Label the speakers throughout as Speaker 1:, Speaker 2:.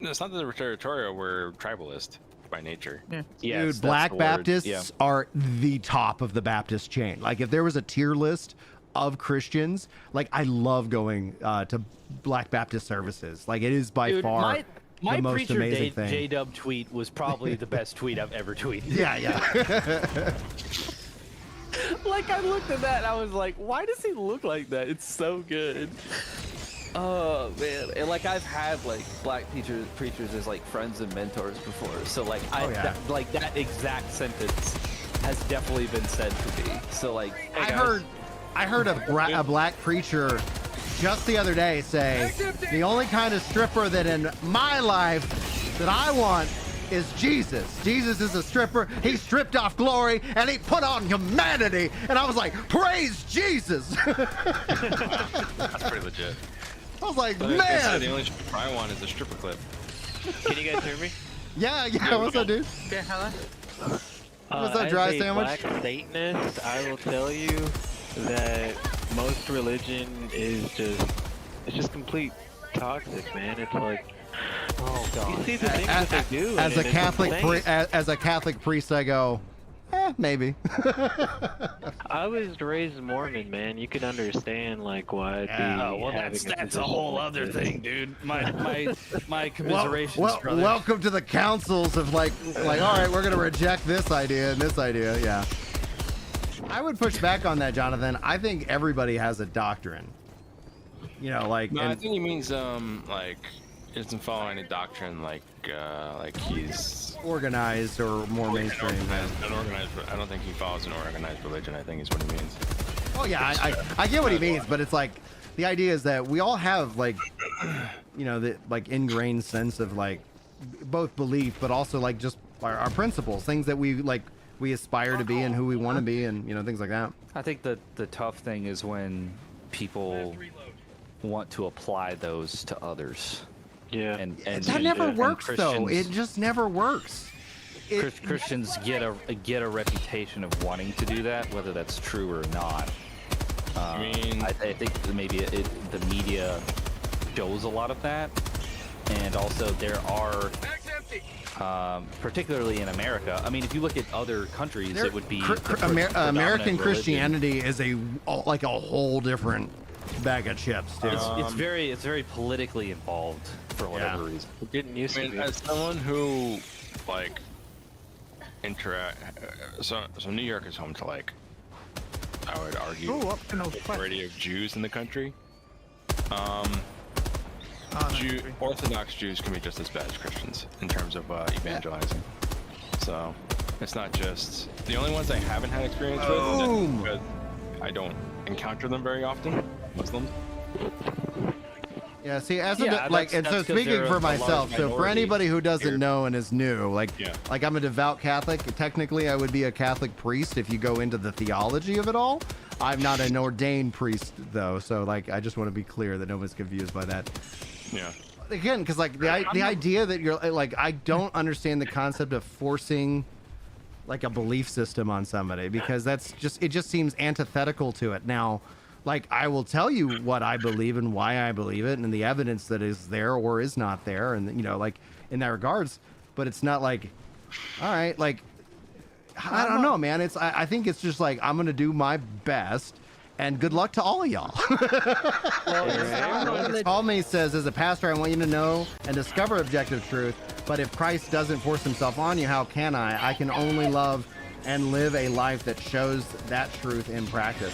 Speaker 1: No, it's not that we're territorial. We're tribalist by nature.
Speaker 2: Yeah.
Speaker 3: Yes,
Speaker 4: Dude, Black Baptists
Speaker 3: Yeah.
Speaker 4: are the top of the Baptist chain. Like, if there was a tier list of Christians, like, I love going to Black Baptist services. Like, it is by
Speaker 3: Dude,
Speaker 4: far
Speaker 3: my
Speaker 4: the most
Speaker 3: preacher
Speaker 4: amazing thing.
Speaker 3: J-Dub tweet was probably the best tweet I've ever tweeted.
Speaker 4: Yeah, yeah.
Speaker 3: Like, I looked at that and I was like, why does he look like that? It's so good. Oh man, and like I've had like black preachers as like friends and mentors before, so like that exact sentence has definitely been said to me. So like, hey
Speaker 4: I heard a black preacher just the other day say, the only kind of stripper that in my life that I want is Jesus. Jesus is a stripper. He stripped off glory and he put on humanity. And I was like, praise Jesus.
Speaker 1: That's pretty legit.
Speaker 4: I was like,
Speaker 1: But
Speaker 4: man.
Speaker 1: the only stripper I want is a stripper clip.
Speaker 2: Can you guys hear me?
Speaker 4: Yeah, what's up, dude?
Speaker 2: Yeah, hello.
Speaker 4: What's up, dry sandwich?
Speaker 2: Black Satanist, I will tell you that most religion is just complete toxic, man. It's like,
Speaker 3: oh god,
Speaker 2: you see the things that they do.
Speaker 4: As a
Speaker 2: and it's
Speaker 4: Catholic,
Speaker 2: insane.
Speaker 4: as a Catholic priest, I go, maybe.
Speaker 2: I was raised Mormon, man. You could understand like why.
Speaker 3: well, that's a whole other thing, dude. My commiserations, brother.
Speaker 4: Welcome to the councils of like, all right, we're gonna reject this idea and this idea. Yeah. I would push back on that, Jonathan. I think everybody has a doctrine. You know, like.
Speaker 1: No, I think he means like he doesn't follow any doctrine like he's
Speaker 4: organized or more mainstream.
Speaker 1: Unorganized. I don't think he follows an organized religion. I think is what he means.
Speaker 4: Oh yeah, I get what he means, but it's like the idea is that we all have like, you know, the like ingrained sense of like both belief, but also like just our principles, things that we aspire to be and who we want to be, and you know, things like that.
Speaker 3: I think the tough thing is when people want to apply those to others.
Speaker 2: Yeah,
Speaker 3: and
Speaker 4: that never works though.
Speaker 3: Christians-
Speaker 4: It just never works.
Speaker 3: Christians get a reputation of wanting to do that, whether that's true or not.
Speaker 1: I mean,
Speaker 3: I think that maybe the media shows a lot of that, and also there are, particularly in America. I mean, if you look at other countries, it would be
Speaker 4: American Christianity is a whole different bag of chips, dude.
Speaker 3: It's very politically involved for whatever reason.
Speaker 2: it didn't used
Speaker 1: I
Speaker 2: to
Speaker 1: mean,
Speaker 2: be.
Speaker 1: as someone who like interact, so New York is home to like, I would argue, the majority of Jews in the country. Orthodox Jews can be just as bad as Christians in terms of evangelizing. So it's not just the only ones I haven't had experience with.
Speaker 4: Boom.
Speaker 1: Because I don't encounter them very often. Muslims.
Speaker 4: Yeah, see, and
Speaker 3: that's
Speaker 4: so
Speaker 3: 'cause
Speaker 4: speaking
Speaker 3: they're
Speaker 4: for
Speaker 3: a large
Speaker 4: myself, so for
Speaker 3: minority
Speaker 4: anybody who doesn't
Speaker 1: here.
Speaker 4: know and is new, like
Speaker 1: Yeah.
Speaker 4: I'm a devout Catholic. Technically, I would be a Catholic priest if you go into the theology of it all. I'm not an ordained priest though, so like I just want to be clear that nobody's confused by that.
Speaker 1: Yeah.
Speaker 4: Again, because like the idea that you're like, I don't understand the concept of forcing like a belief system on somebody, because it just seems antithetical to it. Now, like, I will tell you what I believe and why I believe it and the evidence that is there or is not there, and you know, like in that regards, but it's not like, all right, like I don't know, man. I think it's just like, I'm gonna do my best and good luck to all of y'all. Paul May says, as a pastor, I want you to know and discover objective truth, but if Christ doesn't force himself on you, how can I? I can only love and live a life that shows that truth in practice.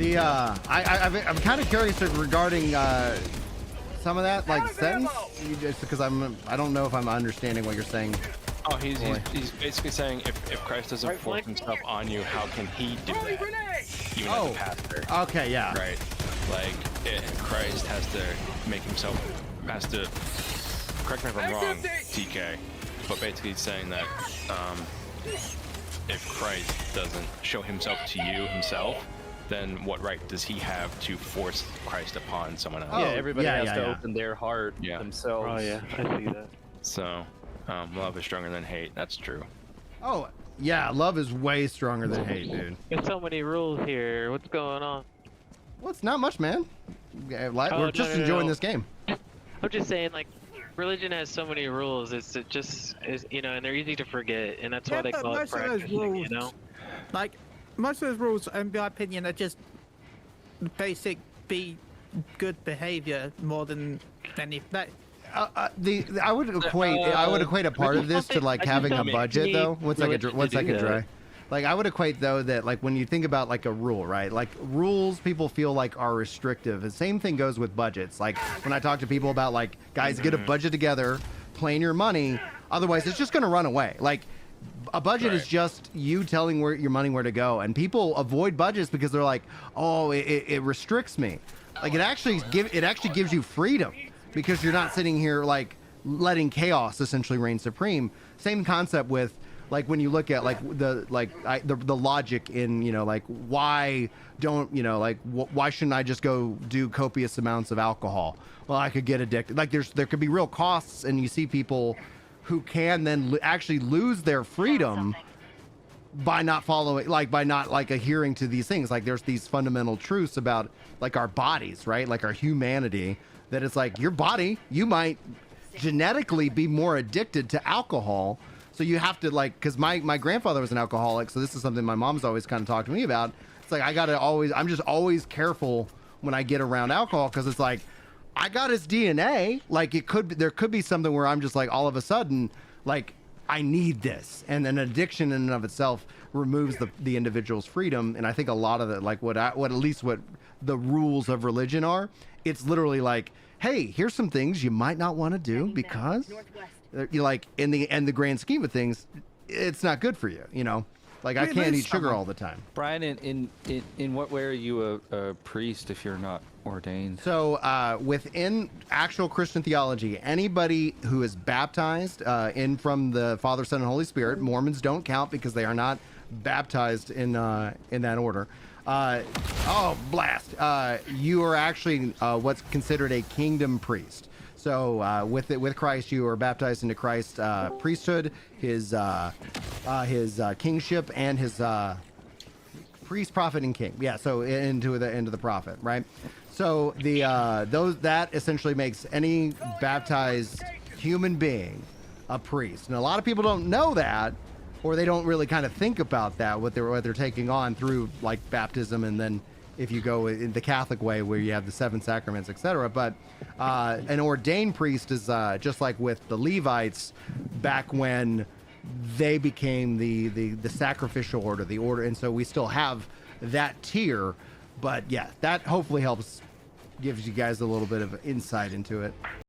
Speaker 4: I'm kind of curious regarding some of that, like sentence, just because I don't know if I'm understanding what you're saying.
Speaker 1: Oh, he's basically saying if Christ doesn't force himself on you, how can he do that? Even as a pastor.
Speaker 4: Okay, yeah.
Speaker 1: Right. Like Christ has to correct me if I'm wrong, TK, but basically he's saying that if Christ doesn't show himself to you himself, then what right does he have to force Christ upon someone else?
Speaker 3: Yeah, everybody has to open their heart
Speaker 1: Yeah.
Speaker 3: themselves.
Speaker 2: Oh yeah, I see that.
Speaker 1: So, love is stronger than hate. That's true.
Speaker 4: Oh, yeah, love is way stronger than hate, dude.
Speaker 2: There's so many rules here. What's going on?
Speaker 4: Well, it's not much, man. We're just
Speaker 2: no,
Speaker 4: enjoying
Speaker 2: no.
Speaker 4: this game.
Speaker 2: I'm just saying, like, religion has so many rules. It just is, you know, and they're easy to forget, and that's why
Speaker 5: Yeah,
Speaker 2: they
Speaker 5: but
Speaker 2: call it
Speaker 5: most of those
Speaker 2: practicing.
Speaker 5: rules,
Speaker 2: You know.
Speaker 5: like most of those rules, in my opinion, are just basic be good behavior more than any.
Speaker 4: I would equate a part of this to like having a budget though. One second, Dre. Like I would equate though that like when you think about like a rule, right? Like rules people feel like are restrictive. The same thing goes with budgets. Like when I talk to people about like guys get a budget together, plan your money, otherwise it's just going to run away. Like a budget is just you telling where your money where to go, and people avoid budgets because they're like, "Oh, it restricts me." Like it actually gives you freedom because you're not sitting here like letting chaos essentially reign supreme. Same concept with like when you look at like the logic in, you know, like why don't, you know, like why shouldn't I just go do copious amounts of alcohol? Well, I could get addicted. Like there could be real costs, and you see people who can then actually lose their freedom by not following, like by not like adhering to these things. Like there's these fundamental truths about like our bodies, right? Like our humanity, that it's like your body, you might genetically be more addicted to alcohol. So you have to like, because my grandfather was an alcoholic, so this is something my mom's always kind of talked to me about. It's like I'm just always careful when I get around alcohol, because it's like I got his DNA. Like there could be something where I'm just like all of a sudden like I need this, and an addiction in and of itself removes the individual's freedom. And I think a lot of it, like what the rules of religion are, it's literally like, hey, here's some things you might not want to do because you like in the grand scheme of things, it's not good for you, you know. Like I can't eat sugar all the time.
Speaker 3: Brian, in what way are you a priest if you're not ordained?
Speaker 4: So within actual Christian theology, anybody who is baptized in from the Father, Son, and Holy Spirit, Mormons don't count because they are not baptized in that order. Oh, blast! You are actually what's considered a kingdom priest. So with Christ, you are baptized into Christ's priesthood, his kingship, and his priest, prophet, and king. Yeah. So into the prophet, right? So that essentially makes any baptized human being a priest. And a lot of people don't know that, or they don't really kind of think about that, what they're taking on through like baptism, and then if you go in the Catholic way where you have the 7 sacraments, etc. But an ordained priest is just like with the Levites back when they became the sacrificial order, the order, and so we still have that tier. But yeah, that hopefully gives you guys a little bit of insight into it.